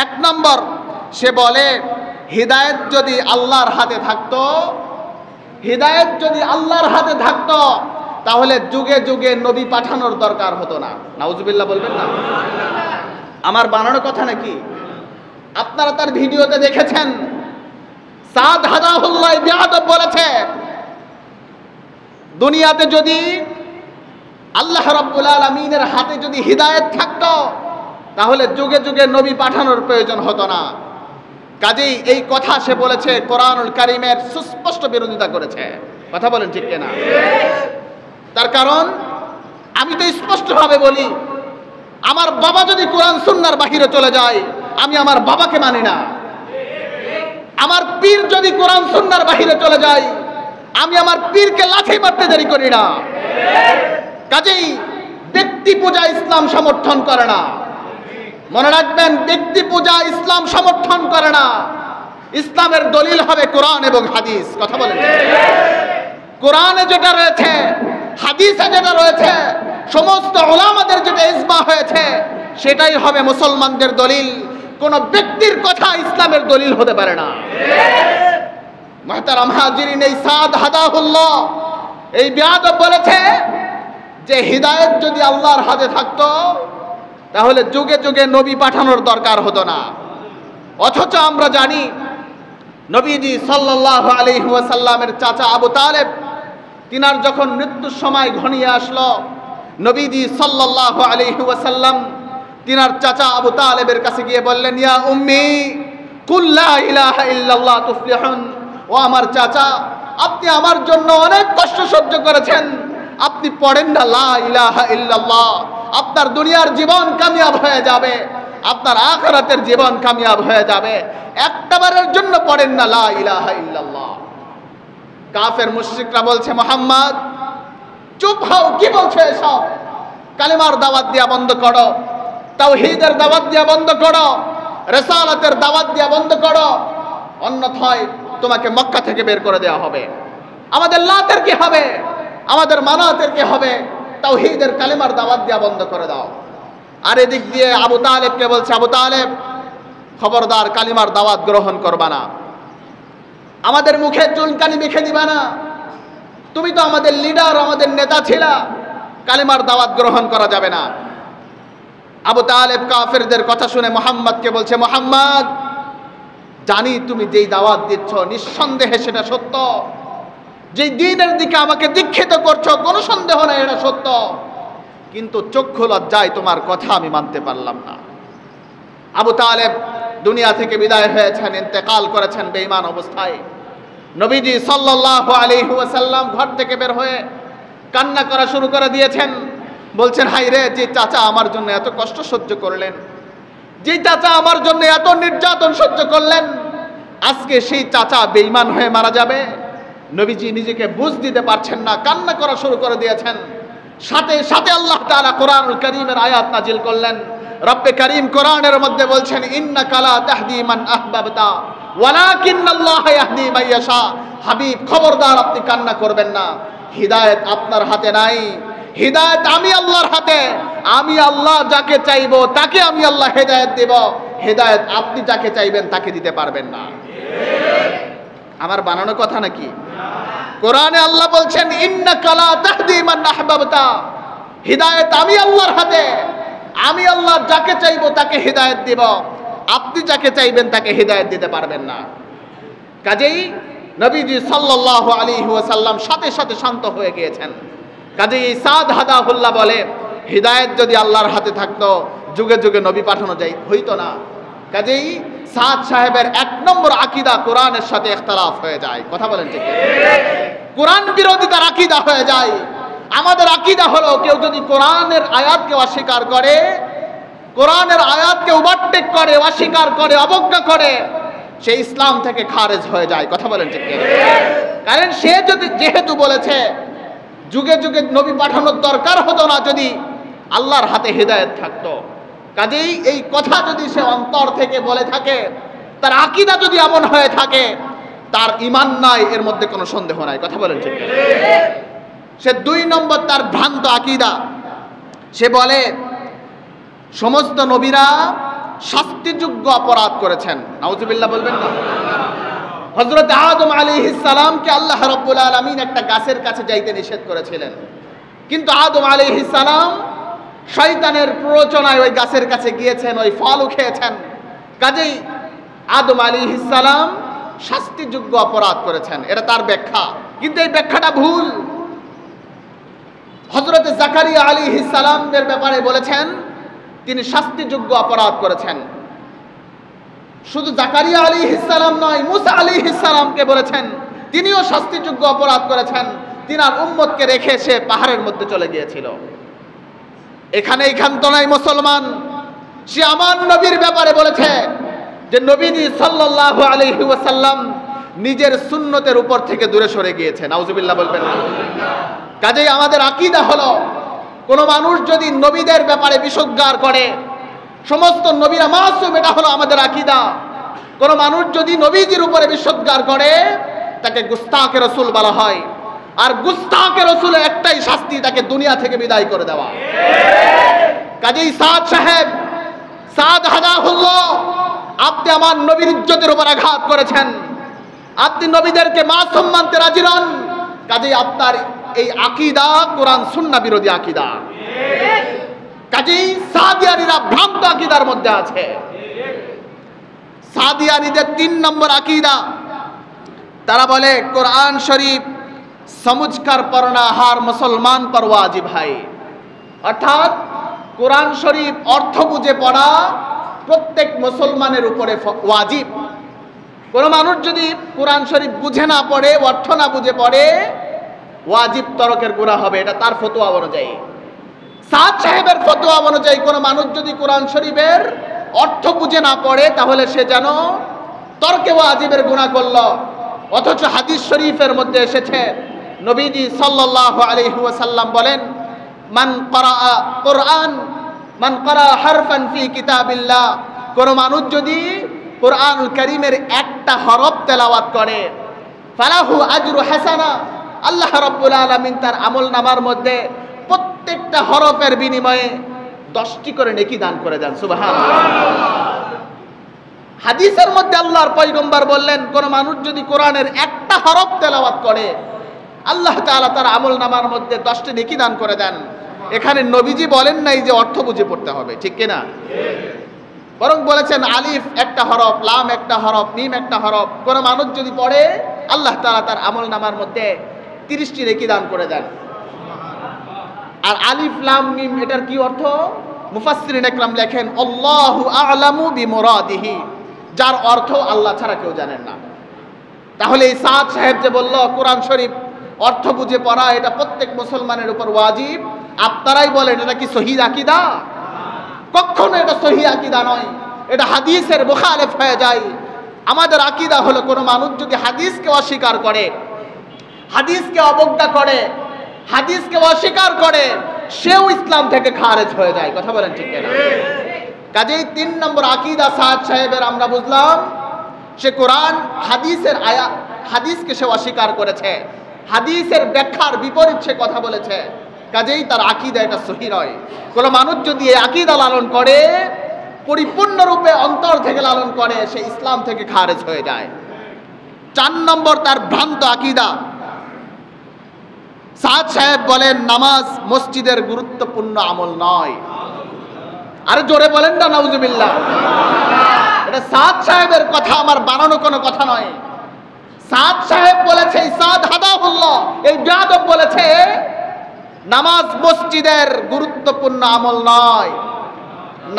এক নম্বর, সে বলে হিদায়াত যদি আল্লাহর হাতে থাকতো, হিদায়াত যদি আল্লাহর হাতে থাকতো তাহলে যুগে যুগে নবী পাঠানোর দরকার হতো না। নাউজুবিল্লাহ বলবেন না? আমার বানানো কথা নাকি? আপনারা তার ভিডিওতে দেখেছেন, সাদ হাদাহুল্লাহ বিআদব বলেছে, দুনিয়াতে যদি আল্লাহ রাব্বুল আলামিনের হাতে যদি হিদায়াত থাকতো তাহলে যুগে যুগে নবী পাঠানোর প্রয়োজন হতো না। কাজেই এই কথা সে বলেছে, কোরআনুল কারীমের সুস্পষ্ট বিরোধিতা করেছে। কথা বলেন ঠিক কিনা? তার কারণ আমি তো স্পষ্টভাবে বলি, আমার বাবা যদি কোরআন সুন্নাহর বাহিরে চলে যায় আমি আমার বাবাকে মানি না। আমার পীর যদি কোরআন সুন্নাহর বাহিরে চলে যায় আমি আমার পীরকে লাথি মারতে দেরি করি না। কাজেই ব্যক্তি পূজা ইসলাম সমর্থন করে না। মনে রাখবেন, ব্যক্তি পূজা ইসলাম সমর্থন করে না। ইসলামের দলিল হবে কোরআন এবং হাদিস। কথা বলেন, কোরআনে যেটা রয়েছে, হাদিসে যেটা রয়েছে, সমস্ত উলামাদের যেটা ইজমা হয়েছে সেটাই হবে মুসলমানদের দলিল। কোন ব্যক্তির কথা ইসলামের দলিল হতে পারে না। মুহতারাম হাজিরিন, এই সাদ হাদাহুল্লাহ এই বিআদব বলেছে যে হিদায়াত যদি আল্লাহর হাতে থাকতো তাহলে যুগে যুগে নবী পাঠানোর দরকার হতো না। অথচ আমরা জানি নবীজি সাল্লাল্লাহু আলাইহি ওয়াসাল্লামের চাচা আবু তালেব, তিনার যখন মৃত্যুর সময় ঘনিয়ে আসলো, নবীজি সাল্লাল্লাহু আলাইহি ওয়াসাল্লাম তিনার চাচা আবু তালেবের কাছে গিয়ে বললেন, ইয়া উম্মি কুল লা ইলাহা ইল্লাল্লাহ তুফলিহুন। ও আমার চাচা, আপনি আমার জন্য অনেক কষ্ট সহ্য করেছেন, আপনি পড়েন না লা ইলাহা ইল্লাল্লাহ, আপনার দুনিয়ার জীবন কামিয়াব হয়ে যাবে, আপনার আখিরাতের জীবন কামিয়াব হয়ে যাবে। একটাবারের জন্য পড়েন না লা ইলাহা ইল্লাল্লাহ। কাফের মুশরিকরা বলছে, মুহাম্মদ চুপ হও, কি বলছো এসব? কালিমার দাওয়াত দিয়া বন্ধ করো, তাওহীদের দাওয়াত দিয়া বন্ধ করো, রিসালাতের দাওয়াত দিয়া বন্ধ করো, অন্যথায় তোমাকে মক্কা থেকে বের করে দেওয়া হবে। আমাদের লাতের কি হবে, আমাদের মানাতের কি হবে? তাওহীদের কালিমার দাওয়াত দিয়া বন্ধ করে দাও। আর এদিক দিয়ে আবু তালেবকে বলছে, আবু তালেব খবরদার, কালিমার দাওয়াত গ্রহণ করবা না, আমাদের মুখে চুলকানি মেখে দিবা না, তুমি তো আমাদের লিডার, আমাদের নেতা ছিলা, কালিমার দাওয়াত গ্রহণ করা যাবে না। আবু তালেব কাফেরদের কথা শুনে মুহাম্মদকে বলছে, মুহাম্মদ জানি তুমি যেই দাওয়াত দিচ্ছ নিঃসন্দেহে সেটা সত্য, যেই দ্বীনের দিকে আমাকে দীক্ষিত করছো কোনো সন্দেহ নাই এটা সত্য, কিন্তু চক্ষু লজ্জায় তোমার কথা আমি মানতে পারলাম না। আবু তালেব দুনিয়া থেকে বিদায় হয়েছেন, ইন্তেকাল করেছেন বেঈমান অবস্থায়। নবীজি সাল্লাল্লাহু আলাইহি ওয়াসাল্লাম ঘর থেকে বের হয়ে কান্না করা শুরু করে দিয়েছেন। বলছেন, হাই রে, যে চাচা আমার জন্য এত কষ্ট সহ্য করলেন, যে চাচা আমার জন্য এত নির্যাতন সহ্য করলেন, আজকে সেই চাচা বেঈমান হয়ে মারা যাবে। নবীজি নিজেকে বুঝ দিতে পারছেন না, কান্না করা শুরু করে দিয়েছেন। সাথে সাথে আল্লাহ তাআলা কোরআনুল কারীমের আয়াত নাজিল করলেন। রব্বে কারীম কোরআনের মধ্যে বলছেন, ইন্নাকা লা তাহদি মান আহবাবতা ওয়ালাকিন্নাল্লাহা ইয়াহদি মান ইয়াশা। হাবিব খবরদার, আপনি কান্না করবেন না, হিদায়াত আপনার হাতে নাই, হিদায়াত আমি আল্লাহর হাতে। আমি আল্লাহ যাকে চাইবো তাকে আমি আল্লাহ হিদায়াত দেব, হিদায়াত আপনি যাকে চাইবেন তাকে দিতে পারবেন না। আমার বানানো কথা নাকি? কোরআনে আল্লাহ বলছেন, ইন্নাকা লা তাহদি মান আহবাবতা, হিদায়াত আমি আল্লাহর হাতে, আমি আল্লাহ যাকে চাইবো তাকে হিদায়াত দেব, আপনি যাকে চাইবেন তাকে হিদায়াত দিতে পারবেন না। কাজেই নবীজি সাল্লাল্লাহু আলাইহি ওয়াসাল্লাম সাথে সাথে শান্ত হয়ে গিয়েছেন। কাজেই সাদ হাদাহুল্লাহ বলে, হিদায়াত যদি আল্লাহর হাতে থাকতো যুগে যুগে নবী পাঠানো হইতো না। কাজেই সাদ সাহেবের এক নম্বর আকীদা কোরআনের সাথে ইখতিলাফ হয়ে যায়। কথা বলেন ঠিক? কোরআন বিরোধিতার আকীদা হয়ে যায়। আমাদের আকীদা হলো, কেউ যদি কোরআনের আয়াতকে অস্বীকার করে, কোরআনের আয়াতকে ওভারটেক করে, অস্বীকার করে, অবজ্ঞা করে, সে ইসলাম থেকে খারেজ হয়ে যায়। কথা বলেন ঠিক? কারণ সে যদি যেহেতু বলেছে যুগে যুগে নবী পাঠানোর দরকার হতো না যদি আল্লাহর হাতে হিদায়াত থাকতো, কাজেই এই কথা যদি সে অন্তর থেকে বলে থাকে, তার আকীদা যদি এমন হয়ে থাকে, তার ঈমান নাই, এর মধ্যে কোনো সন্দেহ নাই। কথা বলেন ঠিক? সে দুই নম্বর তার ভ্রান্ত আকীদা। সে বলে সমস্ত নবীরা শাস্তিযোগ্য অপরাধ করেছেন। নাউজুবিল্লাহ বলবেন না? হযরত আদম আলাইহিস সালামকে আল্লাহ রাব্বুল আলামিন একটা গাছের কাছে যাইতে নিষেধ করেছিলেন, কিন্তু আদম আলাইহিস সালাম শয়তানের প্ররোচনায় ওই গাছের কাছে গিয়েছেন, ওই ফলও খেয়েছেন। কাজেই আদম আলাইহিস সালাম শাস্তিযোগ্য অপরাধ করেছেন, এটা তার ব্যাখ্যা, কিন্তু এই ব্যাখ্যাটা ভুল। হযরত জাকারিয়া আলাইহিস সালামের ব্যাপারে বলেছেন তিনি শাস্তিযোগ্য অপরাধ করেছেন। শুধু জাকারিয়া আলাইহিস সালাম নয়, মুসা আলাইহিস সালামকে বলেছেন তিনিও শাস্তিযোগ্য অপরাধ করেছেন। তিনার উম্মতকে রেখে সে পাহাড়ের মধ্যে চলে গিয়েছিল। এখানেই ক্ষান্ত নাই মুসলমান, সে আমার নবীর ব্যাপারে বলেছে যে নবীজি সাল্লাল্লাহু আলাইহি ওয়াসাল্লাম নিজের সুন্নতের উপর থেকে দূরে সরে গিয়েছে। নাউজুবিল্লাহ বলবেন না? কাজেই আমাদের আকীদা হলো, কোন মানুষ যদি নবীদের ব্যাপারে বিষোদ্গার করে, সমস্ত নবীরা মাসুম, এটা হলো আমাদের আকীদা। কোন মানুষ যদি নবীজির উপরে বিষোদ্গার করে তাকে গুস্তাখে রাসূল বলা হয়, আর গুস্তাখে রাসূলের একটাই শাস্তি, তাকে দুনিয়া থেকে বিদায় করে দেওয়া। কাজেই সাদ সাহেব, সাদ হাদাহুল্লাহ, আপনি আমার নবীর ইজ্জতের উপর আঘাত করেছেন, আপনি নবীদেরকে মাসুম মানতে রাজি নন। কাজেই আপনার এই আকীদা কোরআন সুন্নাহ বিরোধী আকীদা। কাজেই সাদিয়ানীরা ভ্রান্ত আকীদার মধ্যে আছে। সাদিয়ানীদের 3 নম্বর আকীদা, তারা বলে কোরআন শরীফ সমঝকর পড়না হার মুসলমান পর ওয়াজিব है, অর্থাৎ কোরআন শরীফ অর্থ বুঝে পড়া প্রত্যেক মুসলমানের উপরে ওয়াজিব। কোন মানুষ যদি কোরআন শরীফ বুঝে না পড়ে, অর্থ না বুঝে পড়ে, ওয়াজিব তরকের গুনাহ হবে, এটা তার ফতোয়া অনুযায়ী। সাদ সাহেবের ফতোয়া অনুযায়ী কোন মানুষ যদি কোরআন শরীফের অর্থ বুঝে না পড়ে তাহলে সে যেন তরকে ওয়াজিবের গুনাহ করল। অথচ হাদিস শরীফের মধ্যে এসেছে নবীজি সাল্লাল্লাহু আলাইহি ওয়াসাল্লাম বলেন, মান ক্বারাআ কুরআন, মান ক্বারাআ হারফান ফি কিতাবিল্লাহ, কোন মানুষ যদি কোরআনুল কারীমের একটা হরফ তেলাওয়াত করে, ফালাহু আজরু হাসানা, আল্লাহ রাব্বুল আলামিন তার আমলনামার মধ্যে প্রত্যেকটা হরফের বিনিময়ে 10টি করে নেকি দান করে দেন। সুবহানাল্লাহ। হাদিসের মধ্যে আল্লাহর পয়গম্বর বললেন, কোন মানুষ যদি কোরআনের একটা হরফ তেলাওয়াত করে আল্লাহ তাআলা তার আমলনামার মধ্যে 10টি নেকি দান করে দেন। এখানে নবীজি বলেন নাই যে অর্থ বুঝে পড়তে হবে, ঠিক কিনা? বরং বলেছেন আলিফ একটা হরফ, লাম একটা হরফ, মিম একটা হরফ, কোন মানুষ যদি পড়ে আল্লাহ তাআলা তার আমলনামার মধ্যে 30টি নেকি দান করে দেন। আর আলিফ লাম মিম এটার কি অর্থ? মুফাসসিরিন একরাম লেখেন আল্লাহু আ'লামু বিমুরাদিহি, যার অর্থ আল্লাহ ছাড়া কেউ জানেন না। তাহলে এই সাদ সাহেব যে বলল কোরআন শরীফ অর্থ বুঝে পড়া এটা প্রত্যেক মুসলমানের উপর ওয়াজিব, আপনারাই বলেন এটা কি সহিহ আকীদা? কখনো এটা সহিহ আকীদা নয়, এটা হাদিসের মুখালিফ হয়ে যায়। আমাদের আকীদা হলো কোন মানুষ যদি হাদিসকে অস্বীকার করে, হাদিসকে অবজ্ঞা করে, হাদিসকে অস্বীকার করে, সেও ইসলাম থেকে খারেজ হয়ে যায়। কথা বলেন ঠিক কিনা? কাজেই 3 নম্বর আকীদা সাদ সাহেবের আমরা বুঝলাম, সে কোরআন হাদিসের হাদিসকে সে অস্বীকার করেছে, হাদিসের ব্যাখ্যার বিপরীত সে কথা বলেছে। কাজেই তার আকীদা এটা সহিহ নয়। কোন মানুষ যদি এই আকীদা লালন করে, পরিপূর্ণরূপে অন্তর থেকে লালন করে, সে ইসলাম থেকে খারেজ হয়ে যায়। 4 নম্বর তার ভ্রান্ত আকীদা। সাদ সাহেব বলেন নামাজ মসজিদের গুরুত্বপূর্ণ আমল নয়। আরে জোরে বলেন না নাউজুবিল্লাহ। এটা সাদ সাহেবের কথা, আমার বানানো কোনো কথা নয়। সাদ সাহেব বলেছে, সাদ হাদাহুল্লাহ, এই বেয়াদব বলেছে নামাজ মসজিদের গুরুত্বপূর্ণ আমল নয়।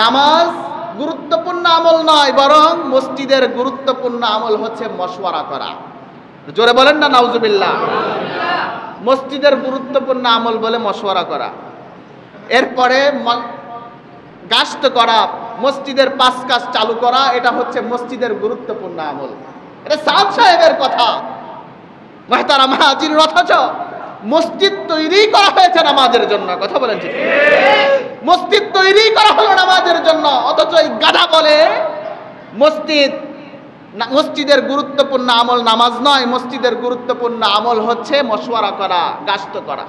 নামাজ গুরুত্বপূর্ণ আমল নয়, বরং মসজিদের গুরুত্বপূর্ণ আমল হচ্ছে মশওয়ারা করা। জোরে বলেন না নাউজুবিল্লাহ। মসজিদের গুরুত্বপূর্ণ আমল বলে মশওয়ারা করা, এরপরে গাস্ত করা, মসজিদের 5 কাজ চালু করা, এটা হচ্ছে মসজিদের গুরুত্বপূর্ণ আমল। এটা সাদ সাহেবের কথা। মুহতারাম হাজিরিন, অথচ মসজিদ তৈরি করা হয়েছে নামাজের জন্য। কথা বলেন ঠিক? মসজিদ তৈরি করা হলো নামাজের জন্য, অথচ এই গাধা বলে মসজিদের গুরুত্বপূর্ণ আমল নামাজ নয়, মসজিদের গুরুত্বপূর্ণ আমল হচ্ছে মশওয়ারা করা, গাস্ত করা।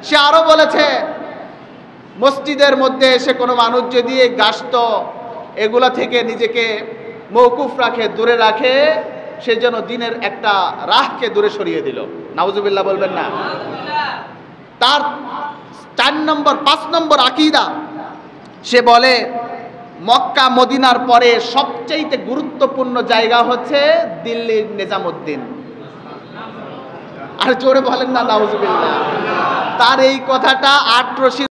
সে আরো বলেছে মসজিদের মধ্যে এসে কোনো মানুষ যদি এই গাস্ত এগুলা থেকে নিজেকে মওকুফ রাখে, দূরে রাখে, সে যেন দিনের একটা রাহকে দূরে সরিয়ে দিল। নাউজুবিল্লাহ বলবেন না? তার 4 নম্বর 5 নম্বর আকীদা, সে বলে মক্কা মদিনার পরে সবচেয়ে গুরুত্বপূর্ণ জায়গা হচ্ছে দিল্লির নিজামুদ্দিন। আর জোরে বলেন না নাউজুবিল্লাহ। তার এই কথাটা 8